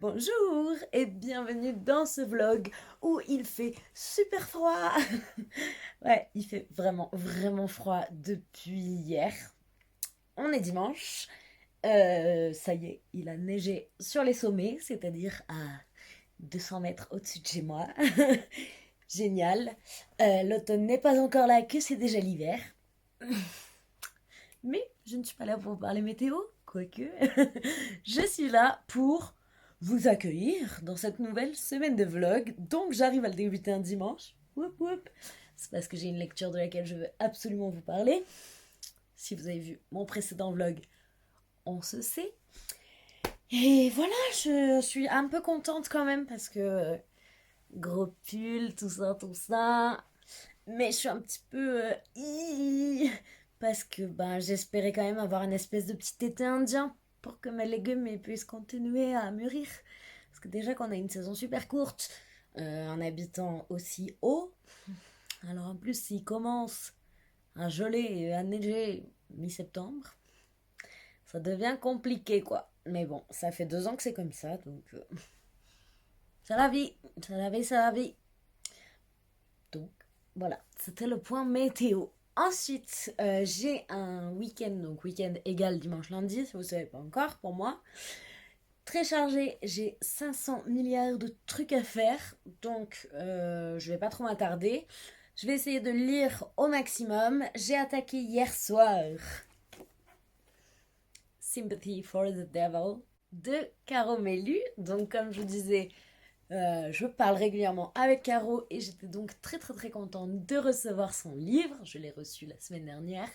Bonjour et bienvenue dans ce vlog où il fait super froid. Ouais, il fait vraiment vraiment froid depuis hier. On est dimanche. Ça y est, il a neigé sur les sommets, c'est-à-dire à 200 mètres au-dessus de chez moi. Génial. L'automne n'est pas encore là, que c'est déjà l'hiver. Mais je ne suis pas là pour parler météo, quoique. Je suis là pour vous accueillir dans cette nouvelle semaine de vlog. Donc j'arrive à le débuter un dimanche. Whoop whoop. C'est parce que j'ai une lecture de laquelle je veux absolument vous parler. Si vous avez vu mon précédent vlog, on se sait. Et voilà, je suis un peu contente quand même parce que gros pull, tout ça, tout ça. Mais je suis un petit peu parce que ben, j'espérais quand même avoir une espèce de petit été indien pour que mes légumes puissent continuer à mûrir. Parce que déjà qu'on a une saison super courte, en habitant aussi haut, alors en plus s'il commence à geler et à neiger mi-septembre, ça devient compliqué quoi. Mais bon, ça fait 2 ans que c'est comme ça, donc c'est la vie, c'est la vie, c'est la vie. Donc voilà, c'était le point météo. Ensuite, j'ai un week-end, donc week-end égal dimanche lundi, si vous ne savez pas encore, pour moi. Très chargé, j'ai 500 milliards de trucs à faire, donc je vais pas trop m'attarder. Je vais essayer de lire au maximum. J'ai attaqué hier soir Sympathy for the Devil de Caro Melu. Donc comme je vous disais, je parle régulièrement avec Caro et j'étais donc très très très contente de recevoir son livre. Je l'ai reçu la semaine dernière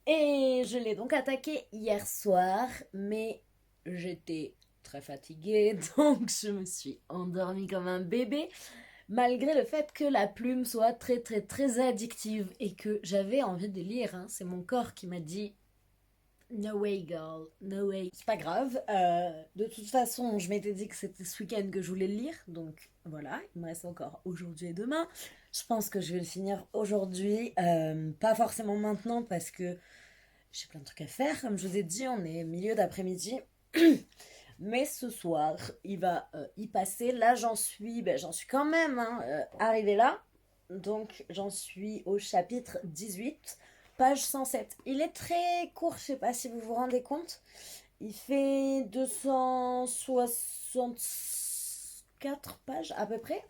et je l'ai donc attaqué hier soir, mais j'étais très fatiguée donc je me suis endormie comme un bébé malgré le fait que la plume soit très très très addictive et que j'avais envie de lire. Hein. C'est mon corps qui m'a dit no way, girl, no way. C'est pas grave. De toute façon, je m'étais dit que c'était ce week-end que je voulais le lire. Donc voilà, il me reste encore aujourd'hui et demain. Je pense que je vais le finir aujourd'hui. Pas forcément maintenant parce que j'ai plein de trucs à faire. Comme je vous ai dit, on est milieu d'après-midi. Mais ce soir, il va y passer. Là, j'en suis quand même arrivée là. Donc, j'en suis au chapitre 18, page 107. Il est très court, je sais pas si vous vous rendez compte. Il fait 264 pages à peu près.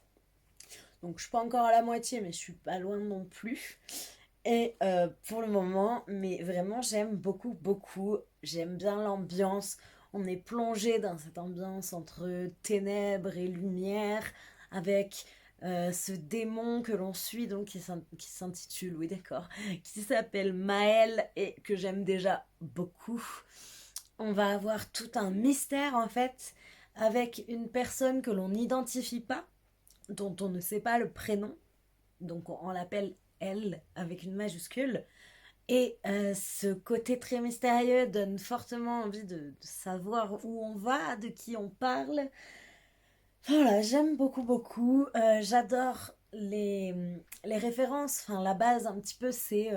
Donc, je suis pas encore à la moitié, mais je suis pas loin non plus. Et pour le moment, mais vraiment, j'aime beaucoup, beaucoup. J'aime bien l'ambiance. On est plongé dans cette ambiance entre ténèbres et lumière, avec ce démon que l'on suit, donc qui s'intitule, oui d'accord, qui s'appelle Maël et que j'aime déjà beaucoup. On va avoir tout un mystère en fait, avec une personne que l'on n'identifie pas, dont on ne sait pas le prénom, donc on l'appelle elle avec une majuscule. Et ce côté très mystérieux donne fortement envie de savoir où on va, de qui on parle. Voilà, j'aime beaucoup, beaucoup. J'adore les références. Enfin, la base, un petit peu, c'est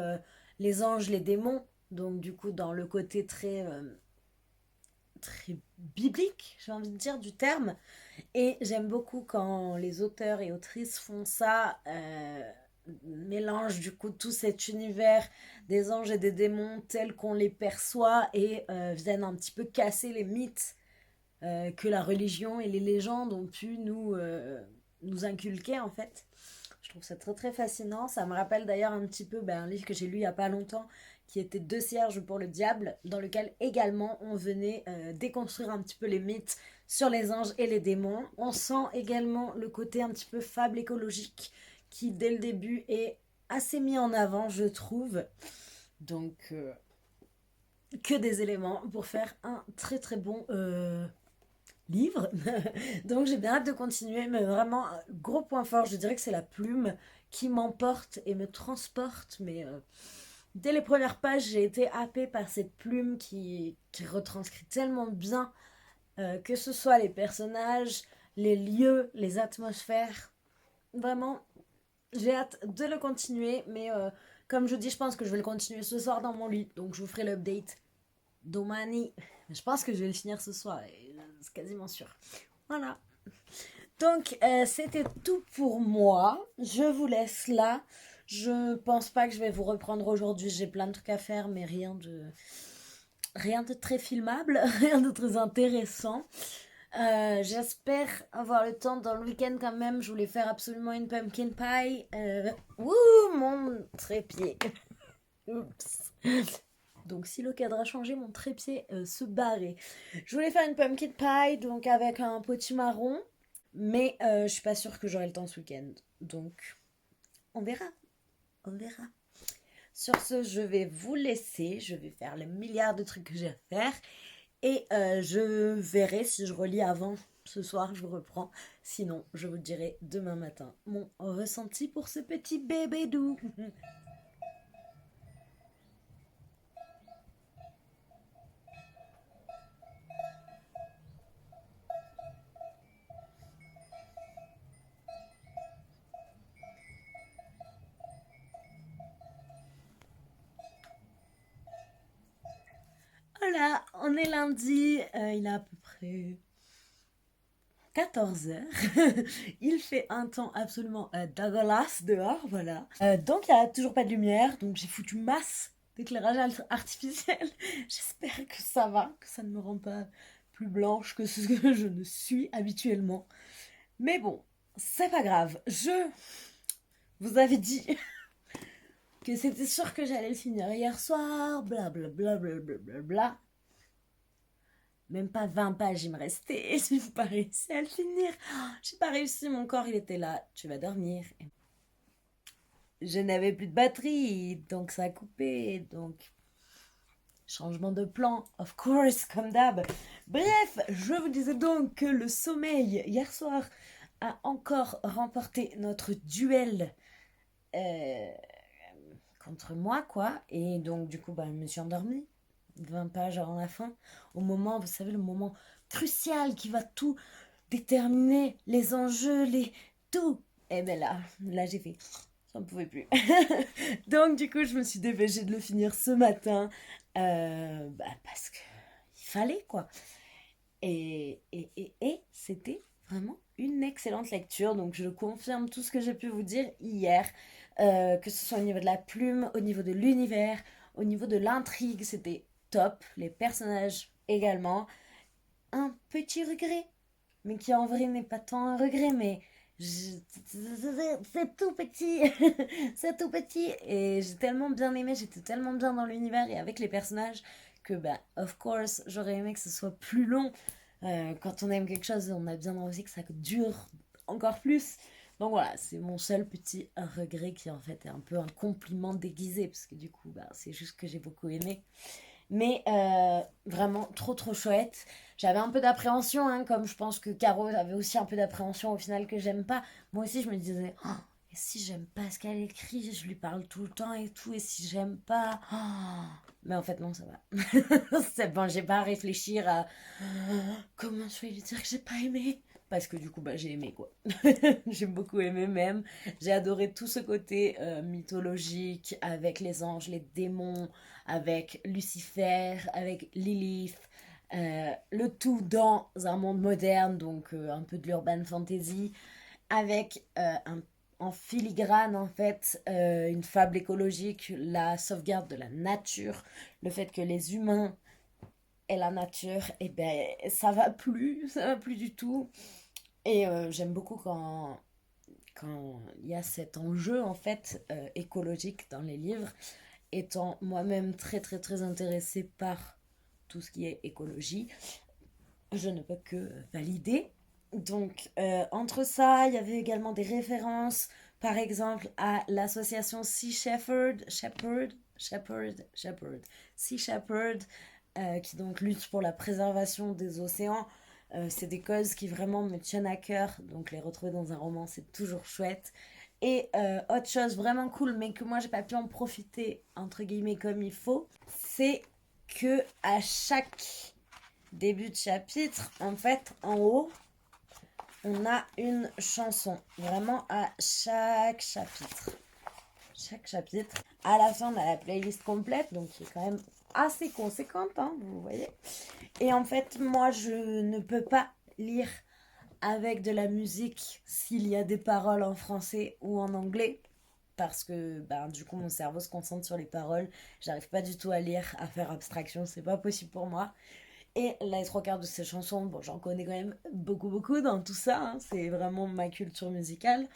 les anges, les démons. Donc, du coup, dans le côté très, très biblique, j'ai envie de dire, du terme. Et j'aime beaucoup quand les auteurs et autrices font ça, mélangent du coup tout cet univers des anges et des démons tels qu'on les perçoit et viennent un petit peu casser les mythes que la religion et les légendes ont pu nous inculquer en fait. Je trouve ça très très fascinant. Ça me rappelle d'ailleurs un petit peu un livre que j'ai lu il y a pas longtemps qui était Deux cierges pour le diable, dans lequel également on venait déconstruire un petit peu les mythes sur les anges et les démons. On sent également le côté un petit peu fable écologique qui dès le début est assez mis en avant je trouve. Donc que des éléments pour faire un très très bon livre. Donc j'ai bien hâte de continuer, mais vraiment, gros point fort, je dirais que c'est la plume qui m'emporte et me transporte. Mais dès les premières pages, j'ai été happée par cette plume qui retranscrit tellement bien, que ce soit les personnages, les lieux, les atmosphères. Vraiment, j'ai hâte de le continuer, mais comme je dis, je pense que je vais le continuer ce soir dans mon lit. Donc je vous ferai l'update domani. Je pense que je vais le finir ce soir, c'est quasiment sûr. Voilà. Donc, c'était tout pour moi. Je vous laisse là. Je pense pas que je vais vous reprendre aujourd'hui. J'ai plein de trucs à faire, mais rien de très filmable, rien de très intéressant. J'espère avoir le temps dans le week-end quand même. Je voulais faire absolument une pumpkin pie. Ouh, mon trépied. Oups. Donc si le cadre a changé, mon trépied se barrait. Je voulais faire une pumpkin pie, donc avec un potimarron. Mais je suis pas sûre que j'aurai le temps ce week-end. Donc, on verra. On verra. Sur ce, je vais vous laisser. Je vais faire les milliards de trucs que j'ai à faire. Et je verrai si je relis avant. Ce soir, je reprends. Sinon, je vous dirai demain matin mon ressenti pour ce petit bébé doux. Voilà, on est lundi. Il est à peu près 14 heures. Il fait un temps absolument dégueulasse dehors, voilà. Donc il n'y a toujours pas de lumière, donc j'ai foutu masse d'éclairage artificiel. J'espère que ça va, que ça ne me rend pas plus blanche que ce que je ne suis habituellement. Mais bon, c'est pas grave. Je vous avais dit que c'était sûr que j'allais le finir hier soir, blablabla. Bla bla bla bla. Même pas 20 pages, il me restait. J'ai pas réussi à le finir. J'ai pas réussi, mon corps il était là. Tu vas dormir. Je n'avais plus de batterie, donc ça a coupé. Donc, changement de plan, of course, comme d'hab. Bref, je vous disais donc que le sommeil, hier soir, a encore remporté notre duel euh, contre moi, quoi. Et donc, du coup, je me suis endormie. 20 pages avant la fin. Au moment, vous savez, le moment crucial qui va tout déterminer, les enjeux, tout. Et bien là j'ai fait, j'en pouvais plus. Donc du coup, je me suis dépêchée de le finir ce matin, parce que il fallait quoi. Et c'était vraiment une excellente lecture. Donc je confirme tout ce que j'ai pu vous dire hier, que ce soit au niveau de la plume, au niveau de l'univers, au niveau de l'intrigue, c'était top. Les personnages également. Un petit regret, mais qui en vrai n'est pas tant un regret, mais c'est tout petit. C'est tout petit. Et j'ai tellement bien aimé, j'étais tellement bien dans l'univers et avec les personnages que, of course, j'aurais aimé que ce soit plus long. Quand on aime quelque chose, on a bien envie que ça dure encore plus. Donc voilà, c'est mon seul petit regret qui en fait est un peu un compliment déguisé, parce que du coup, c'est juste que j'ai beaucoup aimé. Mais vraiment trop trop chouette. J'avais un peu d'appréhension, hein, comme je pense que Caro avait aussi un peu d'appréhension au final que j'aime pas. Moi aussi je me disais, oh, et si j'aime pas ce qu'elle écrit, je lui parle tout le temps et tout, et si j'aime pas... Oh. Mais en fait non, ça va. C'est bon, j'ai pas à réfléchir à comment je vais lui dire que j'ai pas aimé. Parce que du coup, j'ai aimé quoi. J'ai beaucoup aimé même. J'ai adoré tout ce côté mythologique avec les anges, les démons, avec Lucifer, avec Lilith. Le tout dans un monde moderne, donc un peu de l'urban fantasy, avec en filigrane en fait une fable écologique, la sauvegarde de la nature, le fait que les humains et la nature, et ça va plus du tout. Et j'aime beaucoup quand il y a cet enjeu en fait écologique dans les livres, étant moi-même très très très intéressée par tout ce qui est écologie, je ne peux que valider. Donc entre ça, il y avait également des références, par exemple à l'association Sea Shepherd, qui donc lutte pour la préservation des océans. C'est des causes qui vraiment me tiennent à cœur, donc les retrouver dans un roman, c'est toujours chouette. Et autre chose vraiment cool, mais que moi j'ai pas pu en profiter entre guillemets comme il faut, c'est que à chaque début de chapitre, en fait, en haut, on a une chanson. Vraiment à chaque chapitre. Chaque chapitre. À la fin, on a la playlist complète, donc qui est quand même assez conséquente, hein, vous voyez. Et en fait, moi, je ne peux pas lire avec de la musique s'il y a des paroles en français ou en anglais. Parce que ben, du coup mon cerveau se concentre sur les paroles. J'arrive pas du tout à lire, à faire abstraction, c'est pas possible pour moi. Et les trois quarts de ces chansons, bon, j'en connais quand même beaucoup dans tout ça, hein, c'est vraiment ma culture musicale.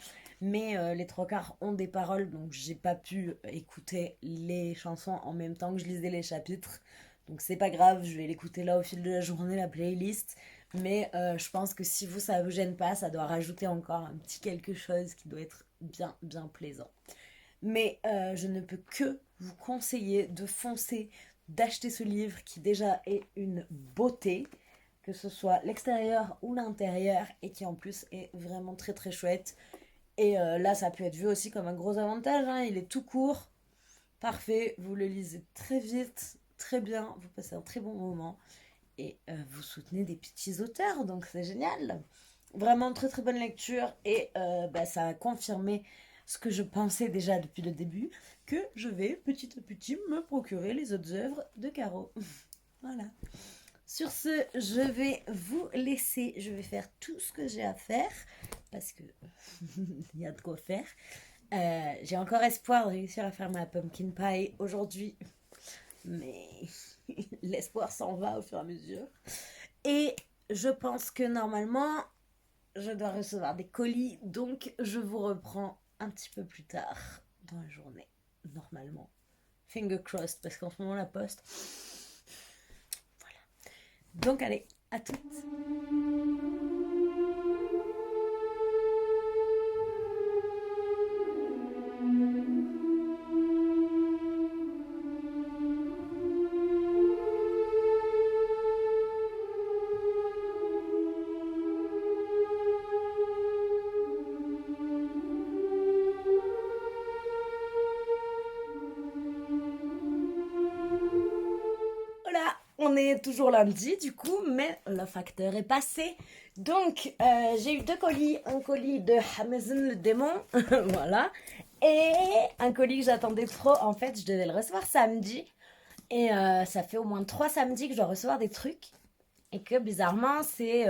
Mais les trois quarts ont des paroles, donc j'ai pas pu écouter les chansons en même temps que je lisais les chapitres. Donc c'est pas grave, je vais l'écouter là au fil de la journée, la playlist. Mais je pense que si vous, ça vous gêne pas, ça doit rajouter encore un petit quelque chose qui doit être bien plaisant. Mais je ne peux que vous conseiller de foncer, d'acheter ce livre qui déjà est une beauté, que ce soit l'extérieur ou l'intérieur, et qui en plus est vraiment très chouette. Et là, ça peut être vu aussi comme un gros avantage, hein. Il est tout court, parfait, vous le lisez très vite, très bien, vous passez un très bon moment. Et vous soutenez des petits auteurs, donc c'est génial. Vraiment très bonne lecture, et bah, ça a confirmé ce que je pensais déjà depuis le début, que je vais petit à petit me procurer les autres œuvres de Caro. Voilà. Sur ce, je vais vous laisser, je vais faire tout ce que j'ai à faire, parce que il y a de quoi faire. J'ai encore espoir de réussir à faire ma pumpkin pie aujourd'hui, mais l'espoir s'en va au fur et à mesure. Et je pense que normalement, je dois recevoir des colis, donc je vous reprends un petit peu plus tard dans la journée, normalement. Finger crossed, parce qu'en ce moment, la poste... Voilà. Donc allez, à toutes. Voilà, on est toujours lundi du coup, mais le facteur est passé. Donc, j'ai eu deux colis. Un colis de Amazon le démon, voilà. Et un colis que j'attendais trop. En fait, je devais le recevoir samedi. Et ça fait au moins 3 samedis que je dois recevoir des trucs. Et que bizarrement, c'est...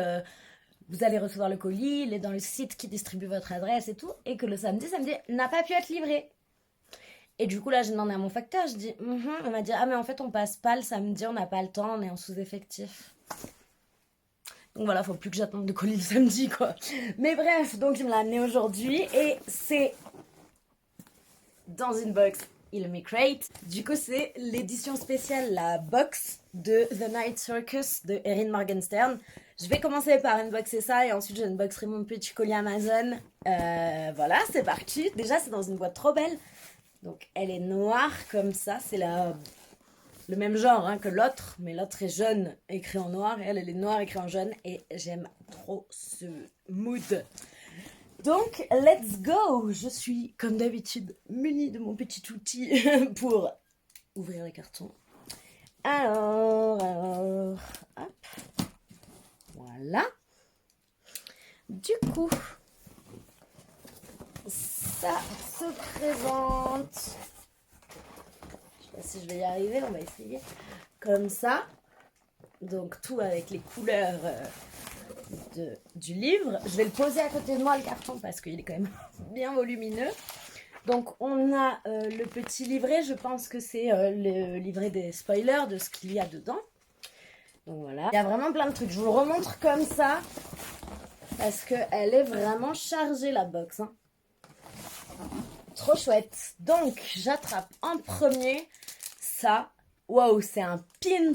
vous allez recevoir le colis, il est dans le site qui distribue votre adresse et tout. Et que le samedi, ça me dit, n'a pas pu être livré. Et du coup, là, j'ai demandé à mon facteur, je dis, on m'a dit, ah, mais en fait, on passe pas le samedi, on n'a pas le temps, on est en sous-effectif. Donc voilà, faut plus que j'attende de colis le samedi, quoi. Mais bref, donc il me l'a amené aujourd'hui et c'est dans une box Illuminate Crate. Du coup, c'est l'édition spéciale, la box de The Night Circus de Erin Morgenstern. Je vais commencer par unboxer ça et ensuite je unboxerai mon petit colis Amazon. Voilà, c'est parti. Déjà, c'est dans une boîte trop belle. Donc, elle est noire comme ça. C'est le même genre hein, que l'autre, mais l'autre est jaune, écrit en noir, et elle est noire, écrit en jaune. Et j'aime trop ce mood. Donc, let's go! Je suis, comme d'habitude, munie de mon petit outil pour ouvrir les cartons. Alors, hop. Voilà. Du coup, ça se présente. Je sais pas si je vais y arriver, on va essayer. Comme ça. Donc, tout avec les couleurs du livre. Je vais le poser à côté de moi, le carton, parce qu'il est quand même bien volumineux. Donc, on a le petit livret. Je pense que c'est le livret des spoilers de ce qu'il y a dedans. Donc, voilà. Il y a vraiment plein de trucs. Je vous le remontre comme ça, parce qu'elle est vraiment chargée, la box. Hein. Trop chouette. Donc, j'attrape en premier ça. Waouh, c'est un pins.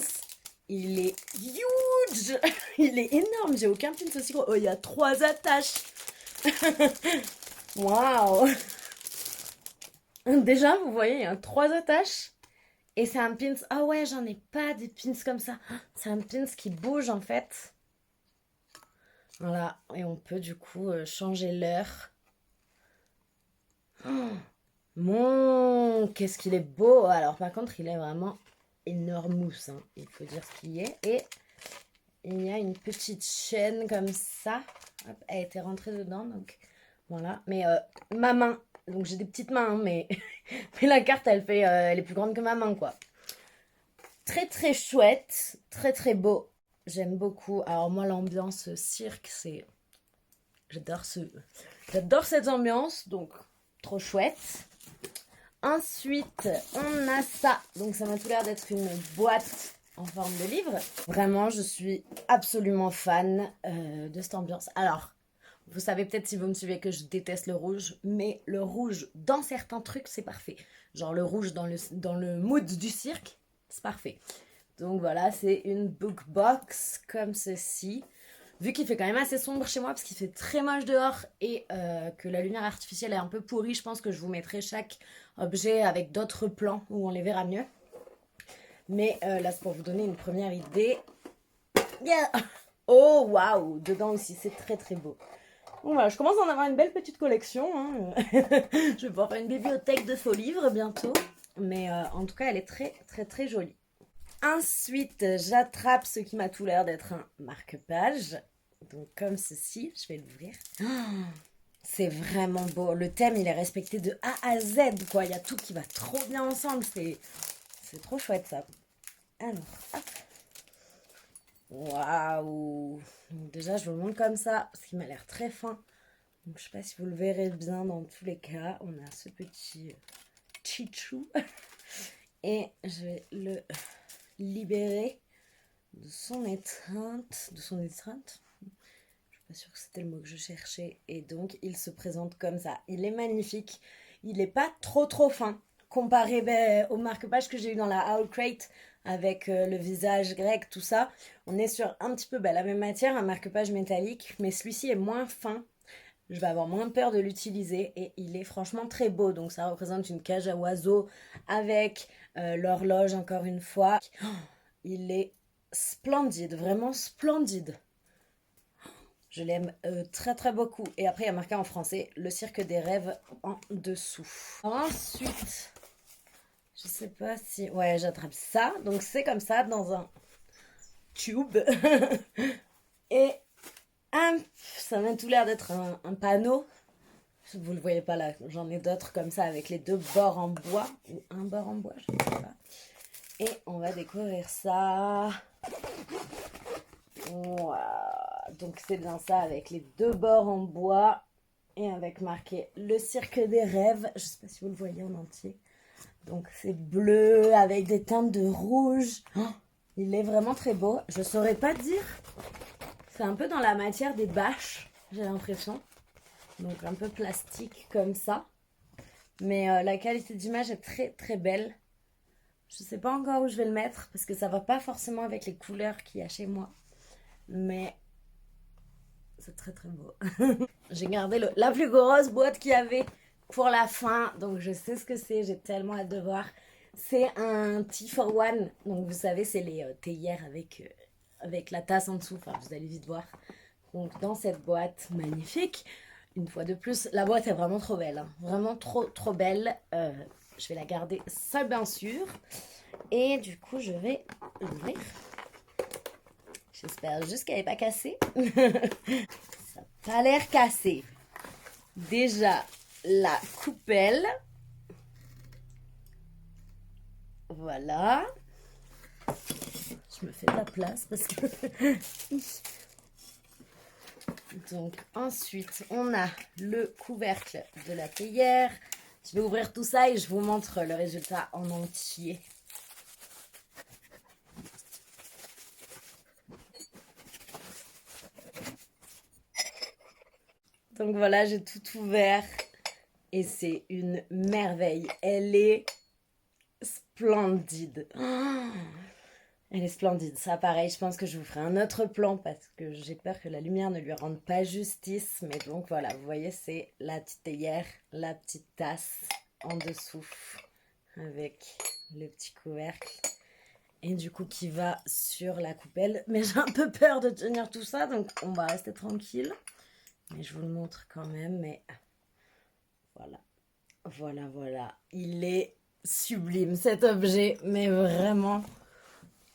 Il est huge. Il est énorme. J'ai aucun pins aussi gros. Oh, il y a 3 attaches. Waouh. Déjà, vous voyez, il y a 3 attaches. Et c'est un pins. Ah ouais, j'en ai pas des pins comme ça. C'est un pins qui bouge en fait. Voilà. Et on peut du coup changer l'heure. Oh, mon, qu'est-ce qu'il est beau. Alors par contre, il est vraiment énorme, hein. Il faut dire ce qu'il est. Et il y a une petite chaîne comme ça. Hop, elle a été rentrée dedans, donc voilà. Mais ma main, donc j'ai des petites mains, hein, mais, mais la carte, elle est plus grande que ma main, quoi. Très chouette, très beau. J'aime beaucoup. Alors moi, l'ambiance cirque, c'est J'adore cette ambiance, donc trop chouette. Ensuite, on a ça. Donc ça m'a tout l'air d'être une boîte en forme de livre. Vraiment, je suis absolument fan de cette ambiance. Alors, vous savez peut-être si vous me suivez que je déteste le rouge, mais le rouge dans certains trucs, c'est parfait. Genre le rouge dans le mood du cirque, c'est parfait. Donc voilà, c'est une book box comme ceci. Vu qu'il fait quand même assez sombre chez moi parce qu'il fait très moche dehors et que la lumière artificielle est un peu pourrie, je pense que je vous mettrai chaque objet avec d'autres plans où on les verra mieux. Mais là, c'est pour vous donner une première idée. Yeah. Oh, waouh! Dedans aussi, c'est très très beau. Bon, voilà, je commence à en avoir une belle petite collection. Hein. Je vais pouvoir faire une bibliothèque de faux livres bientôt. Mais en tout cas, elle est très très très jolie. Ensuite, j'attrape ce qui m'a tout l'air d'être un marque-page. Donc comme ceci, je vais l'ouvrir. Oh, c'est vraiment beau. Le thème, il est respecté de A à Z, quoi. Il y a tout qui va trop bien ensemble. C'est trop chouette, ça. Alors, hop. Waouh! Déjà, je vous le montre comme ça, parce qu'il m'a l'air très fin. Donc, je sais pas si vous le verrez bien dans tous les cas. On a ce petit chichou. Et je vais le libérer de son étreinte. De son étreinte. Je suis pas sûre que c'était le mot que je cherchais. Et donc, il se présente comme ça. Il est magnifique. Il n'est pas trop fin. Comparé au marque-page que j'ai eu dans la Owl Crate avec le visage grec, tout ça, on est sur un petit peu la même matière, un marque-page métallique, mais celui-ci est moins fin. Je vais avoir moins peur de l'utiliser et il est franchement très beau. Donc ça représente une cage à oiseaux avec l'horloge encore une fois. Oh, il est splendide, vraiment splendide. Je l'aime très très beaucoup. Et après, il y a marqué en français le cirque des rêves en dessous. Ensuite, je sais pas si... Ouais, j'attrape ça. Donc c'est comme ça dans un tube. Et ça m'a tout l'air d'être un panneau. Vous le voyez pas là. J'en ai d'autres comme ça avec les deux bords en bois. Ou un bord en bois, je ne sais pas. Et on va découvrir ça. Voilà. Donc c'est bien ça avec les deux bords en bois. Et avec marqué le cirque des rêves. Je sais pas si vous le voyez en entier. Donc c'est bleu avec des teintes de rouge. Oh, il est vraiment très beau. Je saurais pas dire. C'est un peu dans la matière des bâches, j'ai l'impression. Donc un peu plastique comme ça. Mais la qualité d'image est très très belle. Je sais pas encore où je vais le mettre parce que ça va pas forcément avec les couleurs qu'il y a chez moi. Mais c'est très très beau. J'ai gardé la plus grosse boîte qu'il y avait pour la fin. Donc je sais ce que c'est, j'ai tellement hâte de voir. C'est un tea for one. Donc vous savez, c'est les théières avec la tasse en dessous. Enfin, vous allez vite voir. Donc dans cette boîte magnifique, une fois de plus, la boîte est vraiment trop belle. Hein. Vraiment trop trop belle. Je vais la garder, ça bien sûr. Et du coup, je vais l'ouvrir. J'espère juste qu'elle n'est pas cassée. Ça n'a pas l'air cassé. Déjà, la coupelle. Voilà. Je me fais de la place parce que... Donc, ensuite, on a le couvercle de la théière. Je vais ouvrir tout ça et je vous montre le résultat en entier. Donc voilà, j'ai tout ouvert et c'est une merveille. Elle est splendide. Oh, elle est splendide. Ça, pareil, je pense que je vous ferai un autre plan parce que j'ai peur que la lumière ne lui rende pas justice. Mais donc voilà, vous voyez, c'est la petite théière, la petite tasse en dessous avec le petit couvercle. Et du coup, qui va sur la coupelle. Mais j'ai un peu peur de tenir tout ça, donc on va rester tranquille. Mais je vous le montre quand même, mais voilà. Voilà, voilà. Il est sublime cet objet, mais vraiment,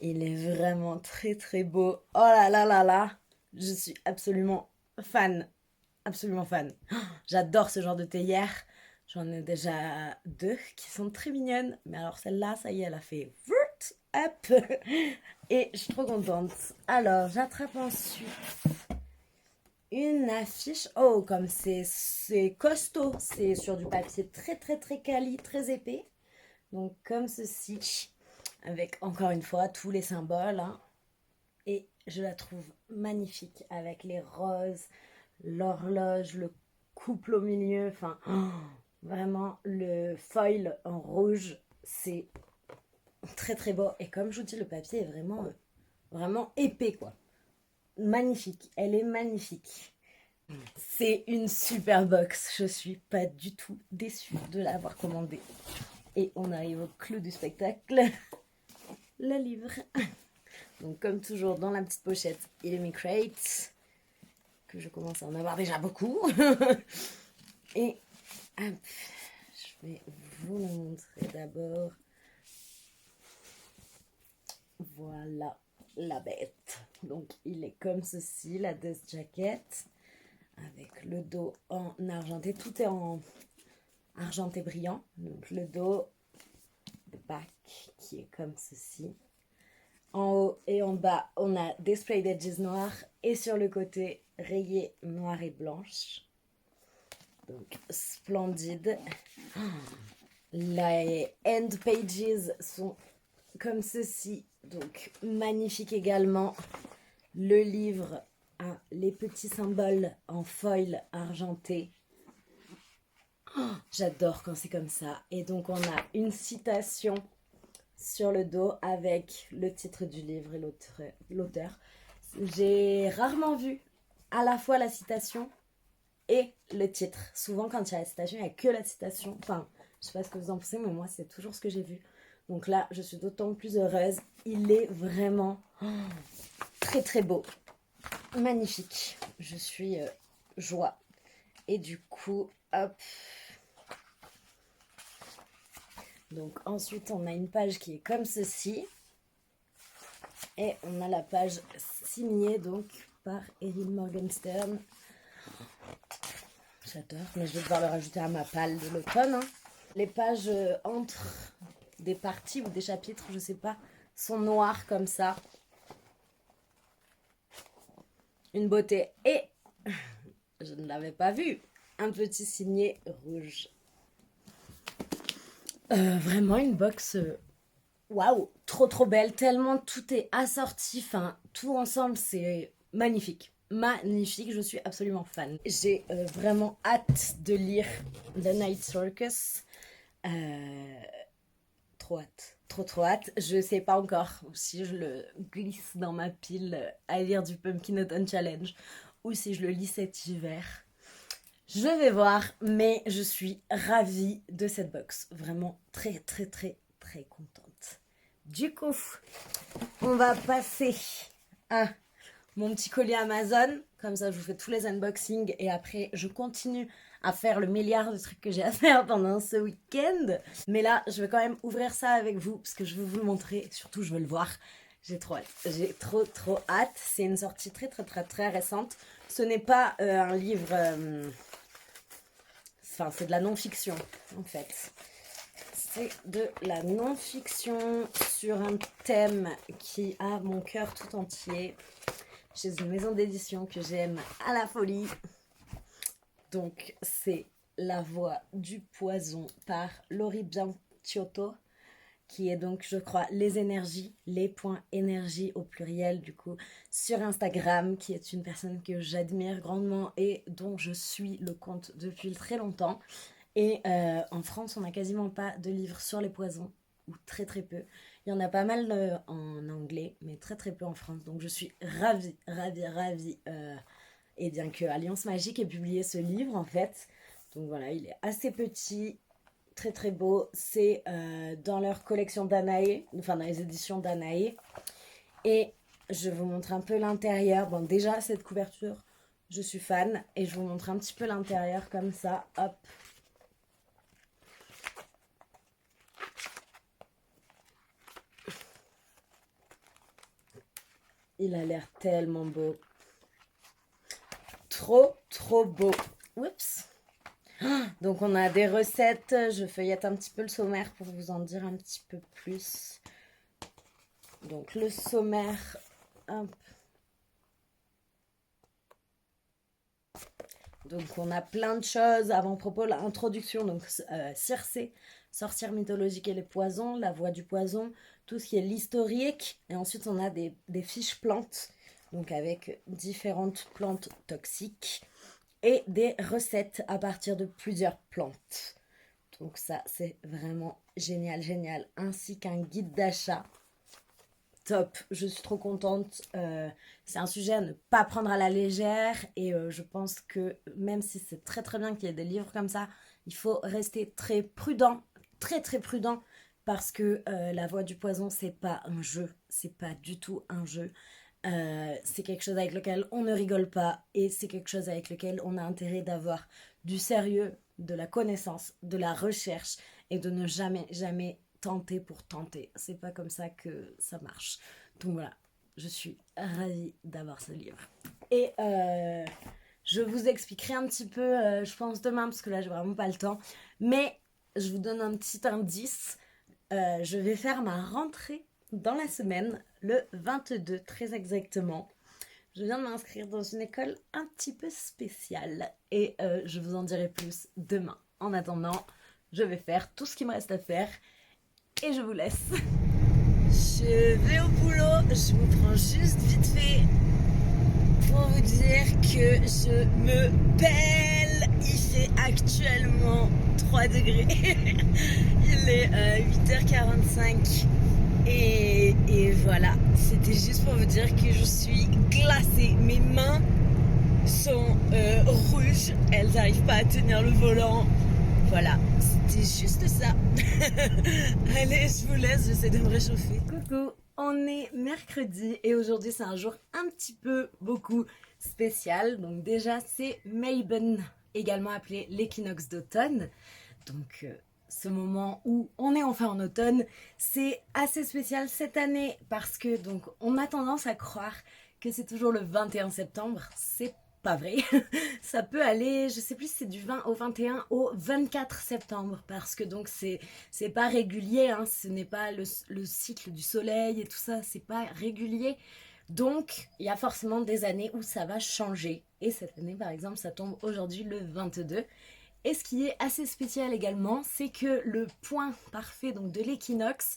il est vraiment très très beau. Oh là là là là, je suis absolument fan. Absolument fan. Oh, j'adore ce genre de théière. J'en ai déjà deux qui sont très mignonnes. Mais alors celle-là, ça y est, elle a fait hop. Et je suis trop contente. Alors, j'attrape ensuite une affiche. Oh, comme c'est costaud. C'est sur du papier très très très quali, très épais. Donc comme ceci, avec encore une fois tous les symboles, hein. Et je la trouve magnifique avec les roses, l'horloge, le couple au milieu. Enfin, oh, vraiment, le foil en rouge, c'est très très beau. Et comme je vous dis, le papier est vraiment, vraiment épais, quoi. Magnifique, elle est magnifique. C'est une super box. Je suis pas du tout déçue de l'avoir commandée. Et on arrive au clou du spectacle. Le livre. Donc comme toujours dans la petite pochette, Illumi Crate. Que je commence à en avoir déjà beaucoup. Et hop, je vais vous le montrer d'abord. Voilà la bête. Donc il est comme ceci, la Dust Jacket. Avec le dos en argenté. Tout est en argenté brillant. Donc le dos, le back qui est comme ceci. En haut et en bas, on a des sprayed edges noirs. Et sur le côté, rayé noir et blanche. Donc splendide. Les end pages sont comme ceci. Donc magnifique également. Le livre a les petits symboles en foil argenté. Oh, j'adore quand c'est comme ça. Et donc on a une citation sur le dos avec le titre du livre et l'auteur. J'ai rarement vu à la fois la citation et le titre. Souvent quand il y a la citation, il n'y a que la citation. Enfin, je sais pas ce que vous en pensez, mais moi c'est toujours ce que j'ai vu. Donc là, je suis d'autant plus heureuse. Il est vraiment très très beau. Magnifique. Je suis joie. Et du coup, hop. Donc ensuite, on a une page qui est comme ceci. Et on a la page signée donc par Erin Morgenstern. J'adore, mais je vais devoir le rajouter à ma palle de l'automne. Hein. Les pages entre des parties ou des chapitres, je sais pas, sont noires comme ça. Une beauté. Et je ne l'avais pas vu. Un petit signet rouge. Vraiment une box. Waouh, trop trop belle. Tellement tout est assorti. Enfin, tout ensemble, c'est magnifique. Magnifique, je suis absolument fan. J'ai vraiment hâte de lire The Night Circus. Trop hâte. Trop trop hâte. Je sais pas encore si je le glisse dans ma pile à lire du Pumpkin Autumn Challenge ou si je le lis cet hiver. Je vais voir, mais je suis ravie de cette box. Vraiment très très très très contente. Du coup, on va passer à mon petit colis Amazon. Comme ça, je vous fais tous les unboxings et après, je continue à faire le milliard de trucs que j'ai à faire pendant ce week-end. Mais là, je vais quand même ouvrir ça avec vous parce que je veux vous le montrer. Surtout, je veux le voir. J'ai trop hâte. J'ai trop trop hâte. C'est une sortie très très très très récente. Ce n'est pas un livre... Enfin, c'est de la non-fiction, en fait. C'est de la non-fiction sur un thème qui a mon cœur tout entier. Chez une maison d'édition que j'aime à la folie. Donc, c'est La Voix du Poison par Lori Bianciotto, qui est donc, je crois, les énergies, les points énergie au pluriel, du coup, sur Instagram, qui est une personne que j'admire grandement et dont je suis le compte depuis très longtemps. Et en France, on n'a quasiment pas de livres sur les poisons, ou très très peu. Il y en a pas mal en anglais, mais très très peu en France. Donc je suis ravie, ravie, ravie. Et bien que Alliance Magique ait publié ce livre, en fait. Donc voilà, il est assez petit, très très beau. C'est dans leur collection Danae, enfin dans les éditions Danae. Et je vous montre un peu l'intérieur. Bon, déjà, cette couverture, je suis fan. Et je vous montre un petit peu l'intérieur comme ça. Hop. Il a l'air tellement beau. Trop, trop beau. Oups. Donc on a des recettes. Je feuillette un petit peu le sommaire pour vous en dire un petit peu plus. Donc le sommaire. Hop. Donc on a plein de choses, avant-propos, l'introduction, donc Circé, sorcière mythologique et les poisons, la voix du poison, tout ce qui est l'historique, et ensuite on a des fiches plantes, donc avec différentes plantes toxiques, et des recettes à partir de plusieurs plantes. Donc ça c'est vraiment génial, génial, ainsi qu'un guide d'achat. Top, je suis trop contente. C'est un sujet à ne pas prendre à la légère et je pense que même si c'est très très bien qu'il y ait des livres comme ça, il faut rester très prudent, très très prudent parce que La Voix du Poison c'est pas un jeu, c'est pas du tout un jeu. C'est quelque chose avec lequel on ne rigole pas et c'est quelque chose avec lequel on a intérêt d'avoir du sérieux, de la connaissance, de la recherche et de ne jamais jamais tenter pour tenter. C'est pas comme ça que ça marche. Donc voilà, je suis ravie d'avoir ce livre. Et je vous expliquerai un petit peu, je pense demain, parce que là j'ai vraiment pas le temps. Mais je vous donne un petit indice. Je vais faire ma rentrée dans la semaine, le 22 très exactement. Je viens de m'inscrire dans une école un petit peu spéciale et je vous en dirai plus demain. En attendant, je vais faire tout ce qui me reste à faire et je vous laisse. Je vais au boulot, je vous prends juste vite fait pour vous dire que je me pèle. Il fait actuellement 3 degrés. Il est 8h45 et voilà. C'était juste pour vous dire que je suis glacée. Mes mains sont rouges, elles n'arrivent pas à tenir le volant. Voilà, c'était juste ça. Allez, je vous laisse, j'essaie de me réchauffer. Coucou, on est mercredi et aujourd'hui c'est un jour un petit peu beaucoup spécial. Donc déjà c'est Mabon, également appelé l'équinoxe d'automne. Donc ce moment où on est enfin en automne, c'est assez spécial cette année parce que donc on a tendance à croire que c'est toujours le 21 septembre. C'est pas vrai. Ça peut aller, je sais plus si c'est du 20 au 21 au 24 septembre parce que donc c'est pas régulier, hein, ce n'est pas le cycle du soleil et tout ça, c'est pas régulier. Donc il y a forcément des années où ça va changer. Et cette année par exemple, ça tombe aujourd'hui le 22. Et ce qui est assez spécial également, c'est que le point parfait donc de l'équinoxe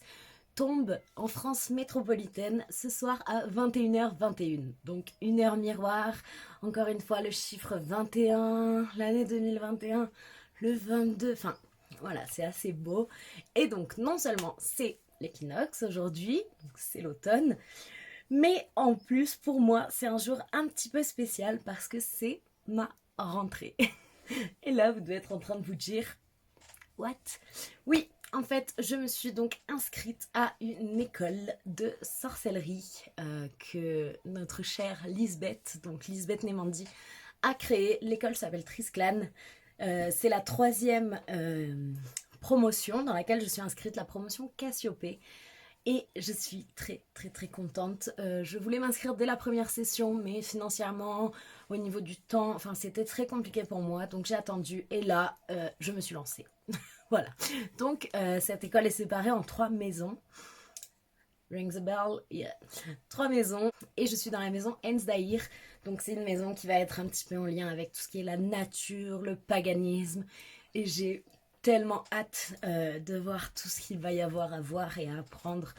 tombe en France métropolitaine ce soir à 21h21. Donc une heure miroir, encore une fois le chiffre 21, l'année 2021, le 22, enfin voilà, c'est assez beau. Et donc non seulement c'est l'équinoxe aujourd'hui, c'est l'automne, mais en plus pour moi c'est un jour un petit peu spécial parce que c'est ma rentrée. Et là vous devez être en train de vous dire, what? Oui, en fait, je me suis donc inscrite à une école de sorcellerie que notre chère Lisbeth, donc Lisbeth Nemandi, a créée. L'école s'appelle Trisclan. C'est la 3e promotion dans laquelle je suis inscrite, la promotion Cassiopée. Et je suis très très très contente. Je voulais m'inscrire dès la première session, mais financièrement, au niveau du temps, enfin c'était très compliqué pour moi. Donc j'ai attendu et là, je me suis lancée. Voilà. Donc cette école est séparée en 3 maisons. Rings a bell, yeah. 3 maisons. Et je suis dans la maison Ensdaïr. Donc c'est une maison qui va être un petit peu en lien avec tout ce qui est la nature, le paganisme. Et j'ai tellement hâte de voir tout ce qu'il va y avoir à voir et à apprendre.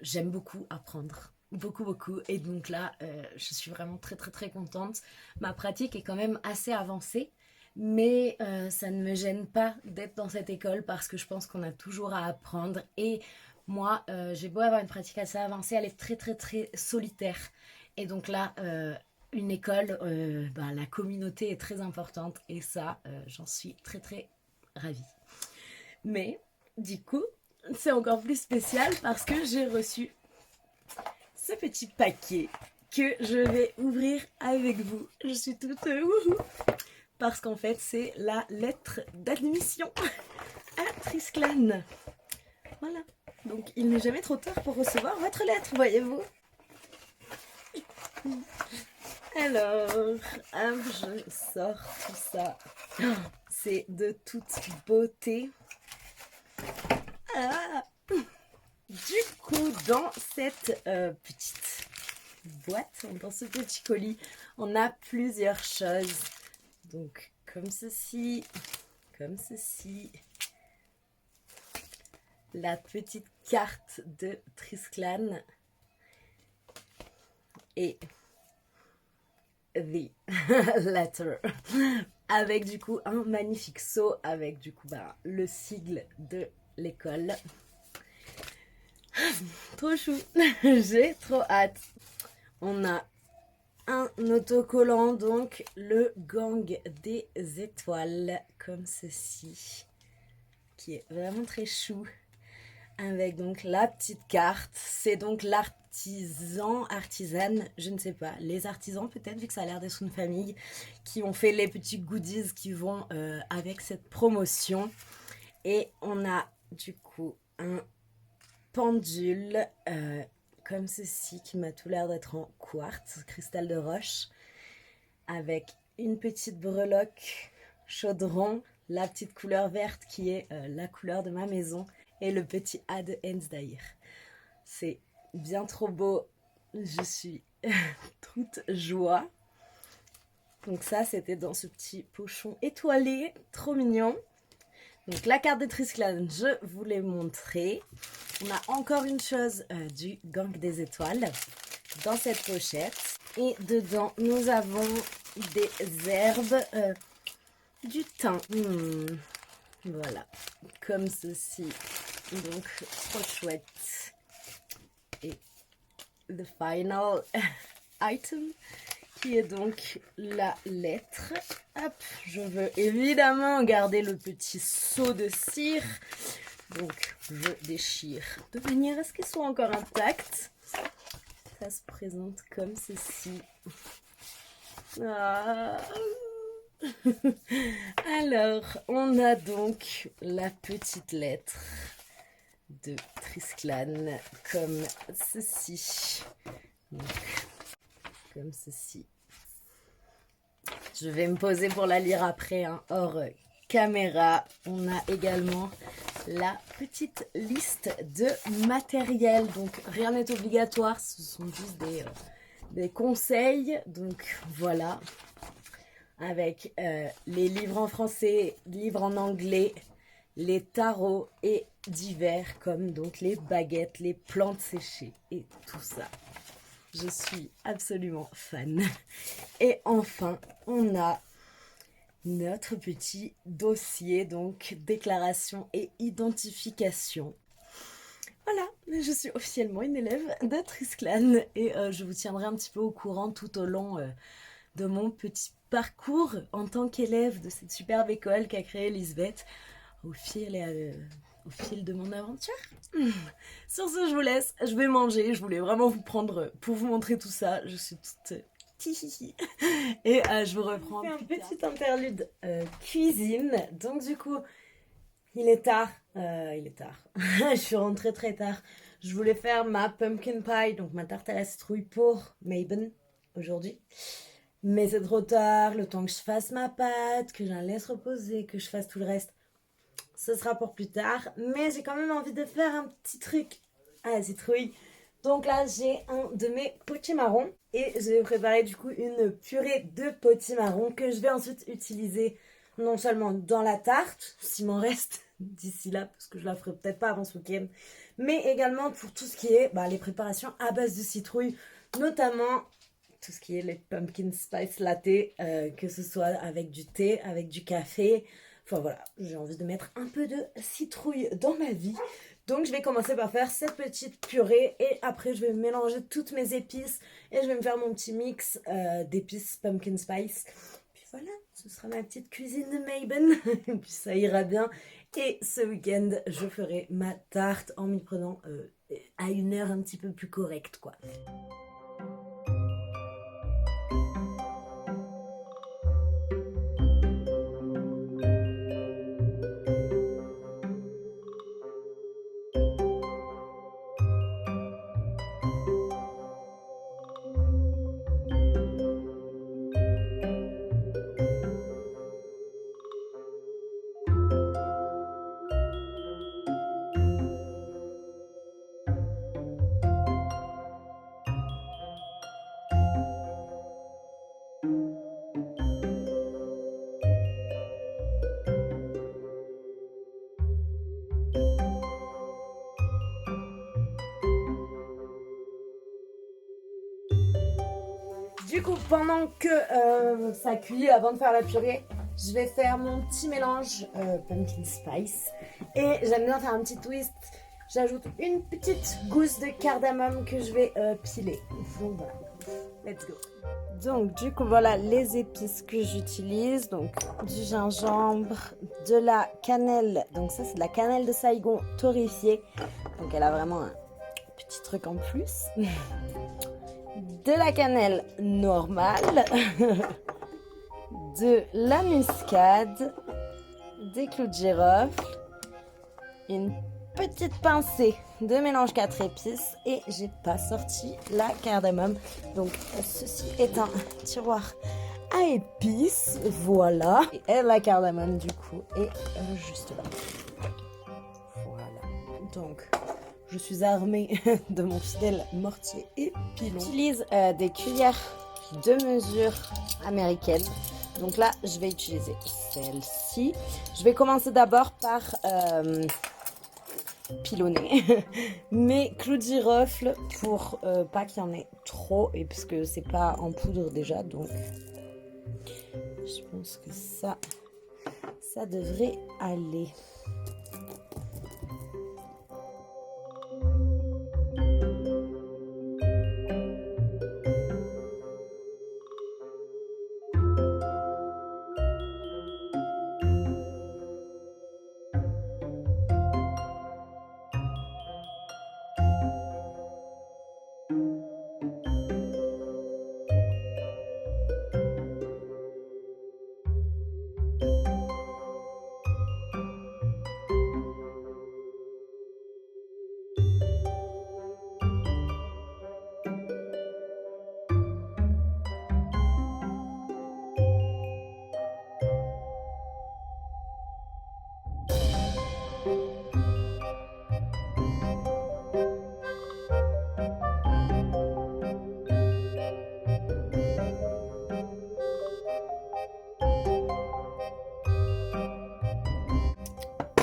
J'aime beaucoup apprendre. Beaucoup, beaucoup. Et donc là, je suis vraiment très, très, très contente. Ma pratique est quand même assez avancée. Mais ça ne me gêne pas d'être dans cette école parce que je pense qu'on a toujours à apprendre. Et moi, j'ai beau avoir une pratique assez avancée, elle est très, très, très solitaire. Et donc là, une école, la communauté est très importante. Et ça, j'en suis très, très ravie. Mais du coup, c'est encore plus spécial parce que j'ai reçu ce petit paquet que je vais ouvrir avec vous. Je suis toute wouhou parce qu'en fait, c'est la lettre d'admission à Trisclan. Voilà. Donc, il n'est jamais trop tard pour recevoir votre lettre, voyez-vous. Alors, je sors tout ça. C'est de toute beauté. Ah. Du coup, dans cette petite boîte, dans ce petit colis, on a plusieurs choses. Donc comme ceci, comme ceci. La petite carte de Trisclan et the letter avec du coup un magnifique seau avec du coup le sigle de l'école. Trop chou, j'ai trop hâte. On a un autocollant, donc le gang des étoiles comme ceci, qui est vraiment très chou. Avec donc la petite carte, c'est donc artisane, je ne sais pas, les artisans peut-être, vu que ça a l'air d'être une famille, qui ont fait les petits goodies qui vont avec cette promotion. Et on a du coup un pendule comme ceci, qui m'a tout l'air d'être en quartz, cristal de roche, avec une petite breloque chaudron, la petite couleur verte qui est la couleur de ma maison, et le petit A de Ensdair. C'est bien trop beau, je suis toute joie. Donc ça, c'était dans ce petit pochon étoilé, trop mignon. Donc la carte de Trisclan, je vous l'ai montrée. On a encore une chose du gang des étoiles dans cette pochette. Et dedans, nous avons des herbes, du thym. Voilà, comme ceci. Donc, trop chouette. Et the final item, qui est donc la lettre. Hop, je veux évidemment garder le petit seau de cire. Donc, je déchire de manière à ce qu'il soit encore intact. Ça se présente comme ceci. Ah. Alors, on a donc la petite lettre de Trisclan comme ceci. Donc, comme ceci. Je vais me poser pour la lire après, hein, hors caméra. On a également la petite liste de matériel. Donc, rien n'est obligatoire, ce sont juste des conseils. Donc, voilà. Avec les livres en français, livres en anglais, les tarots et divers comme donc les baguettes, les plantes séchées et tout ça. Je suis absolument fan. Et enfin, on a notre petit dossier, donc déclaration et identification. Voilà, je suis officiellement une élève de Trisclan et je vous tiendrai un petit peu au courant tout au long de mon petit parcours en tant qu'élève de cette superbe école qu'a créée Lisbeth au fil de mon aventure. Sur ce, je vous laisse, je vais manger. Je voulais vraiment vous prendre pour vous montrer tout ça. Je suis toute tihihi. Et je vous reprends un petit interlude cuisine. Donc du coup, il est tard. Je suis rentrée très tard. Je voulais faire ma pumpkin pie, donc ma tarte à la citrouille pour Mabon aujourd'hui. Mais c'est trop tard, le temps que je fasse ma pâte, que je la laisse reposer, que je fasse tout le reste, ce sera pour plus tard. Mais j'ai quand même envie de faire un petit truc à la citrouille. Donc là, j'ai un de mes potimarrons. Et je vais préparer du coup une purée de potimarron que je vais ensuite utiliser non seulement dans la tarte, s'il m'en reste d'ici là, parce que je la ferai peut-être pas avant ce week-end, mais également pour tout ce qui est les préparations à base de citrouille, notamment tout ce qui est les pumpkin spice latte, que ce soit avec du thé, avec du café. Enfin voilà, j'ai envie de mettre un peu de citrouille dans ma vie. Donc je vais commencer par faire cette petite purée et après je vais mélanger toutes mes épices et je vais me faire mon petit mix d'épices pumpkin spice. Puis voilà, ce sera ma petite cuisine de Mabon. Et puis ça ira bien. Et ce week-end, je ferai ma tarte en m'y prenant à une heure un petit peu plus correcte, quoi. coup, pendant que ça cuit, avant de faire la purée, je vais faire mon petit mélange pumpkin spice. Et j'aime bien faire un petit twist. J'ajoute une petite gousse de cardamome que je vais piler. Donc voilà, let's go. Donc du coup voilà les épices que j'utilise. Donc du gingembre, de la cannelle. Donc ça c'est de la cannelle de Saigon torréfiée. Donc elle a vraiment un petit truc en plus. De la cannelle normale. De la muscade. Des clous de girofle. Une petite pincée de mélange 4 épices et j'ai pas sorti la cardamome. Donc ceci est un tiroir à épices, voilà. Et la cardamome du coup est juste là. Voilà. Donc je suis armée de mon fidèle mortier et pilon. J'utilise des cuillères de mesure américaines. Donc là je vais utiliser celle-ci. Je vais commencer d'abord par pilonner mes clous de girofle pour pas qu'il y en ait trop et puisque c'est pas en poudre déjà, donc je pense que ça devrait aller.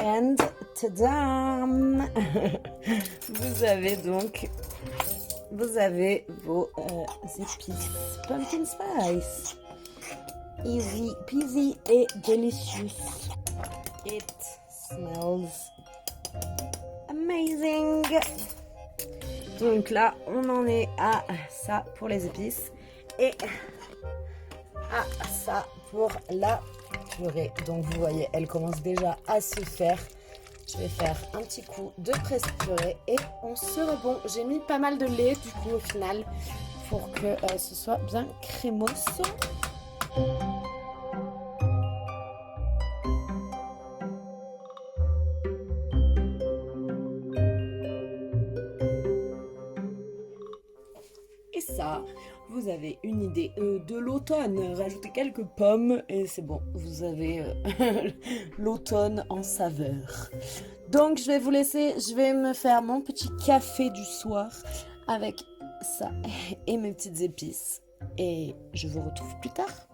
And tadam! Vous avez vos épices pumpkin spice. Easy peasy et delicious. It smells amazing. Donc là, on en est à ça pour les épices et à ça pour la purée. Donc vous voyez, elle commence déjà à se faire. Je vais faire un petit coup de presse-purée et on sera bon. J'ai mis pas mal de lait du coup au final pour que ce soit bien crémeux. Et ça, vous avez une idée de l'automne. Rajoutez quelques pommes et c'est bon. Vous avez l'automne en saveur. Donc je vais vous laisser. Je vais me faire mon petit café du soir avec ça et mes petites épices. Et je vous retrouve plus tard.